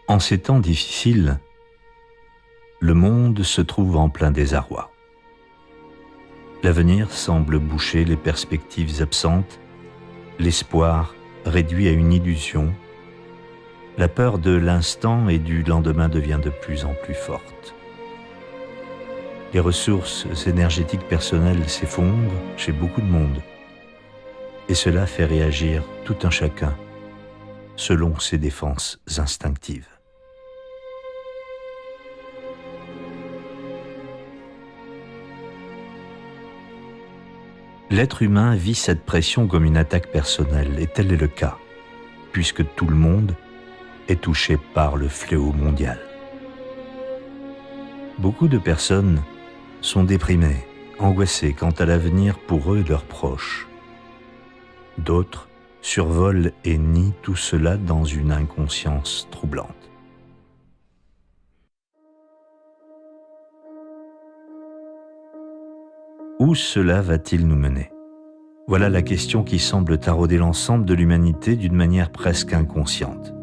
En ces temps difficiles, le monde se trouve en plein désarroi. L'avenir semble boucher les perspectives absentes, l'espoir réduit à une illusion, la peur de l'instant et du lendemain devient de plus en plus forte. Les ressources énergétiques personnelles s'effondrent chez beaucoup de monde, et cela fait réagir tout un chacun selon ses défenses instinctives. L'être humain vit cette pression comme une attaque personnelle, et tel est le cas, puisque tout le monde est touché par le fléau mondial. Beaucoup de personnes sont déprimées, angoissées quant à l'avenir pour eux et leurs proches. D'autres survolent et nient tout cela dans une inconscience troublante. Où cela va-t-il nous mener? Voilà la question qui semble tarauder l'ensemble de l'humanité d'une manière presque inconsciente.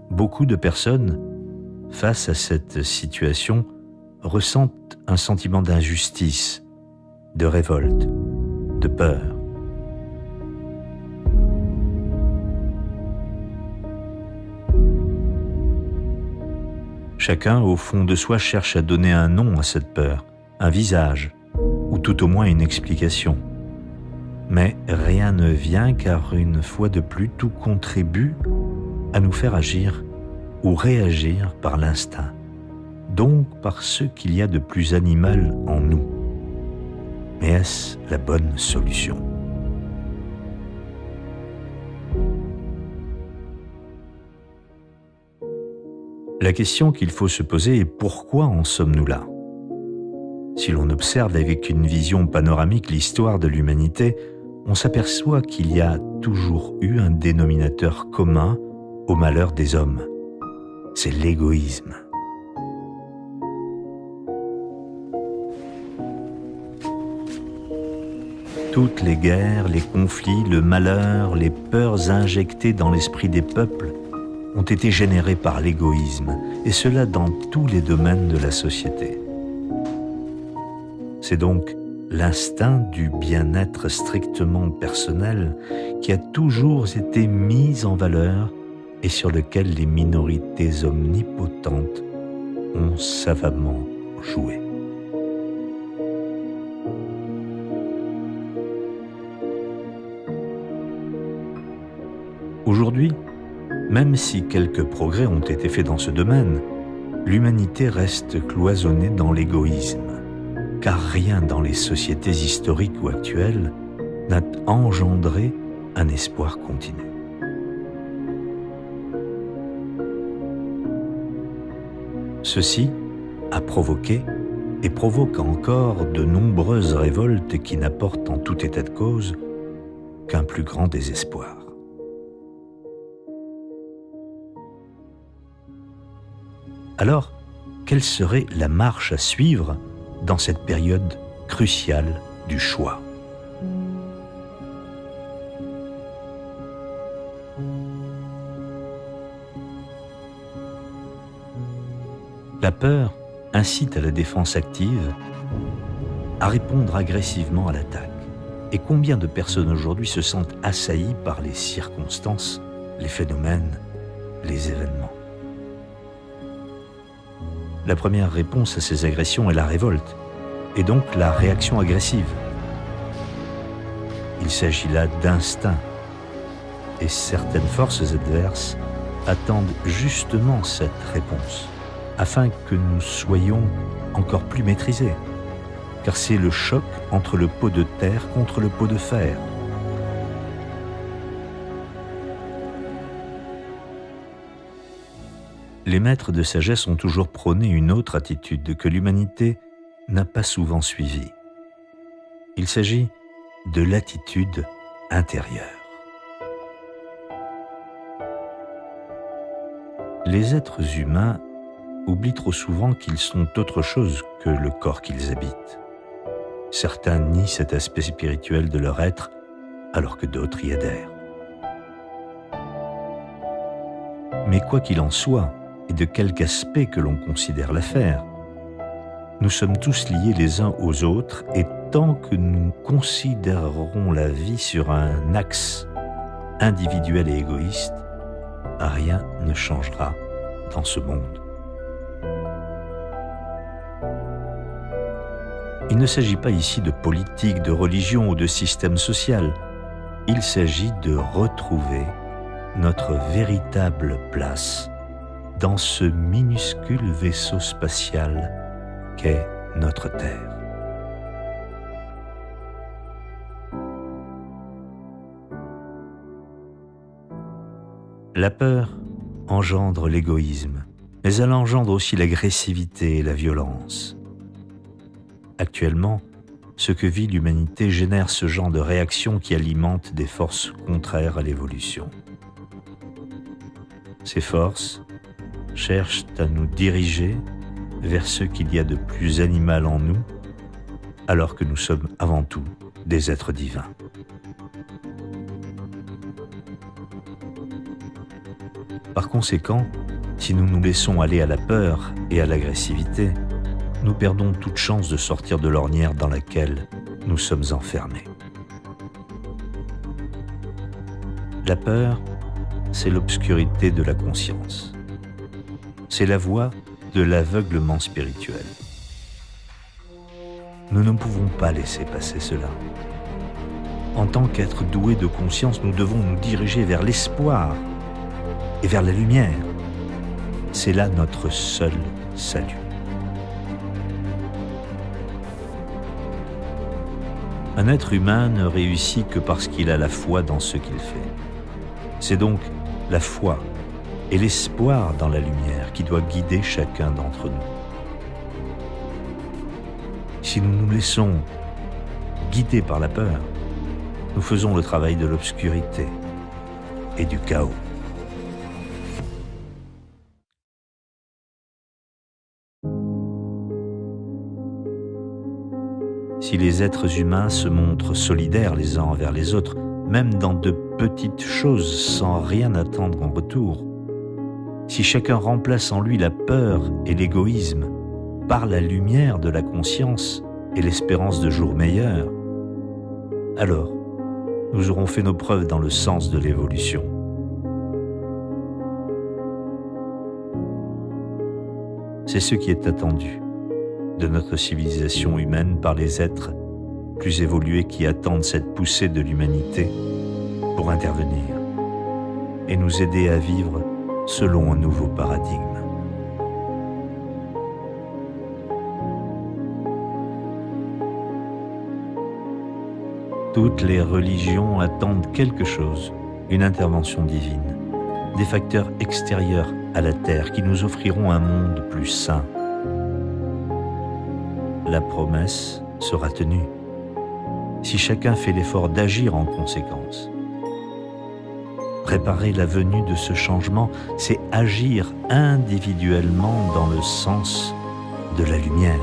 Beaucoup de personnes, face à cette situation, ressentent un sentiment d'injustice, de révolte, de peur. Chacun, au fond de soi, cherche à donner un nom à cette peur, un visage, ou tout au moins une explication. Mais rien ne vient car une fois de plus, tout contribue à nous faire agir ou réagir par l'instinct, donc par ce qu'il y a de plus animal en nous. Mais est-ce la bonne solution? La question qu'il faut se poser est pourquoi en sommes-nous là? Si l'on observe avec une vision panoramique l'histoire de l'humanité, on s'aperçoit qu'il y a toujours eu un dénominateur commun au malheur des hommes. C'est l'égoïsme. Toutes les guerres, les conflits, le malheur, les peurs injectées dans l'esprit des peuples ont été générés par l'égoïsme, et cela dans tous les domaines de la société. C'est donc l'instinct du bien-être strictement personnel qui a toujours été mis en valeur et sur lequel les minorités omnipotentes ont savamment joué. Aujourd'hui, même si quelques progrès ont été faits dans ce domaine, l'humanité reste cloisonnée dans l'égoïsme, car rien dans les sociétés historiques ou actuelles n'a engendré un espoir continu. Ceci a provoqué et provoque encore de nombreuses révoltes qui n'apportent en tout état de cause qu'un plus grand désespoir. Alors, quelle serait la marche à suivre dans cette période cruciale du choix? La peur incite à la défense active, à répondre agressivement à l'attaque. Et combien de personnes aujourd'hui se sentent assaillies par les circonstances, les phénomènes, les événements? La première réponse à ces agressions est la révolte, et donc la réaction agressive. Il s'agit là d'instinct, et certaines forces adverses attendent justement cette réponse, afin que nous soyons encore plus maîtrisés, car c'est le choc entre le pot de terre contre le pot de fer. Les maîtres de sagesse ont toujours prôné une autre attitude que l'humanité n'a pas souvent suivie. Il s'agit de l'attitude intérieure. Les êtres humains oublient trop souvent qu'ils sont autre chose que le corps qu'ils habitent. Certains nient cet aspect spirituel de leur être, alors que d'autres y adhèrent. Mais quoi qu'il en soit, et de quelque aspect que l'on considère l'affaire, nous sommes tous liés les uns aux autres et tant que nous considérerons la vie sur un axe individuel et égoïste, rien ne changera dans ce monde. Il ne s'agit pas ici de politique, de religion ou de système social. Il s'agit de retrouver notre véritable place dans ce minuscule vaisseau spatial qu'est notre Terre. La peur engendre l'égoïsme, mais elle engendre aussi l'agressivité et la violence. Actuellement, ce que vit l'humanité génère ce genre de réaction qui alimente des forces contraires à l'évolution. Ces forces cherchent à nous diriger vers ce qu'il y a de plus animal en nous, alors que nous sommes avant tout des êtres divins. Par conséquent, si nous nous laissons aller à la peur et à l'agressivité, nous perdons toute chance de sortir de l'ornière dans laquelle nous sommes enfermés. La peur, c'est l'obscurité de la conscience. C'est la voie de l'aveuglement spirituel. Nous ne pouvons pas laisser passer cela. En tant qu'êtres doués de conscience, nous devons nous diriger vers l'espoir et vers la lumière. C'est là notre seul salut. Un être humain ne réussit que parce qu'il a la foi dans ce qu'il fait. C'est donc la foi et l'espoir dans la lumière qui doit guider chacun d'entre nous. Si nous nous laissons guider par la peur, nous faisons le travail de l'obscurité et du chaos. Si les êtres humains se montrent solidaires les uns envers les autres, même dans de petites choses sans rien attendre en retour, si chacun remplace en lui la peur et l'égoïsme par la lumière de la conscience et l'espérance de jours meilleurs, alors nous aurons fait nos preuves dans le sens de l'évolution. C'est ce qui est attendu de notre civilisation humaine par les êtres plus évolués qui attendent cette poussée de l'humanité pour intervenir et nous aider à vivre selon un nouveau paradigme. Toutes les religions attendent quelque chose, une intervention divine, des facteurs extérieurs à la Terre qui nous offriront un monde plus sain. La promesse sera tenue si chacun fait l'effort d'agir en conséquence. Préparer la venue de ce changement, c'est agir individuellement dans le sens de la lumière.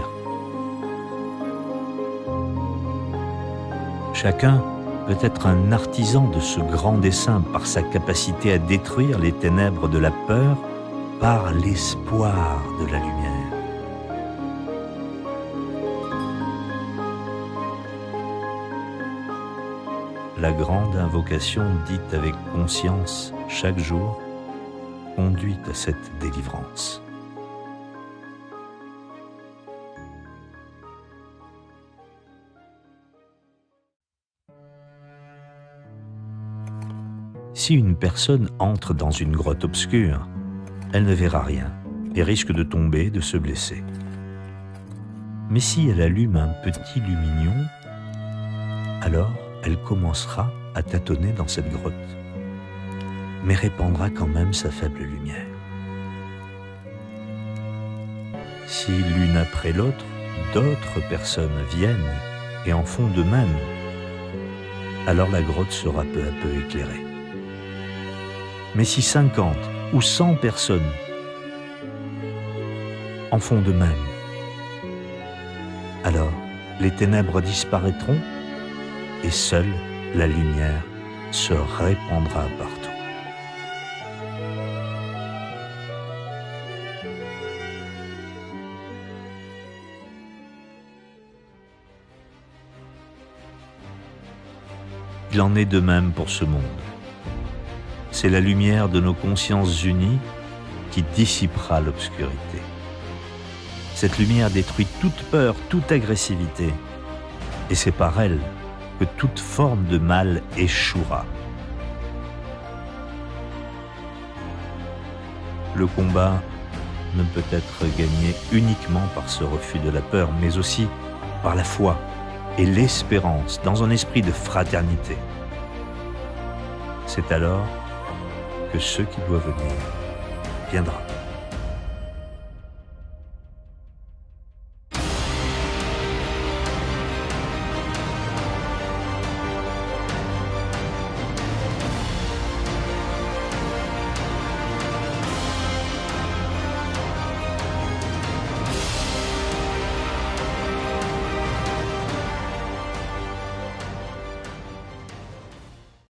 Chacun peut être un artisan de ce grand dessein par sa capacité à détruire les ténèbres de la peur par l'espoir de la lumière. La grande invocation dite avec conscience chaque jour conduit à cette délivrance. Si une personne entre dans une grotte obscure, elle ne verra rien et risque de tomber, de se blesser. Mais si elle allume un petit lumignon, alors elle commencera à tâtonner dans cette grotte, mais répandra quand même sa faible lumière. Si l'une après l'autre, d'autres personnes viennent et en font de même, alors la grotte sera peu à peu éclairée. Mais si 50 ou 100 personnes en font de même, alors les ténèbres disparaîtront et seule la lumière se répandra partout. Il en est de même pour ce monde. C'est la lumière de nos consciences unies qui dissipera l'obscurité. Cette lumière détruit toute peur, toute agressivité, et c'est par elle que toute forme de mal échouera. Le combat ne peut être gagné uniquement par ce refus de la peur, mais aussi par la foi et l'espérance dans un esprit de fraternité. C'est alors que ce qui doit venir viendra.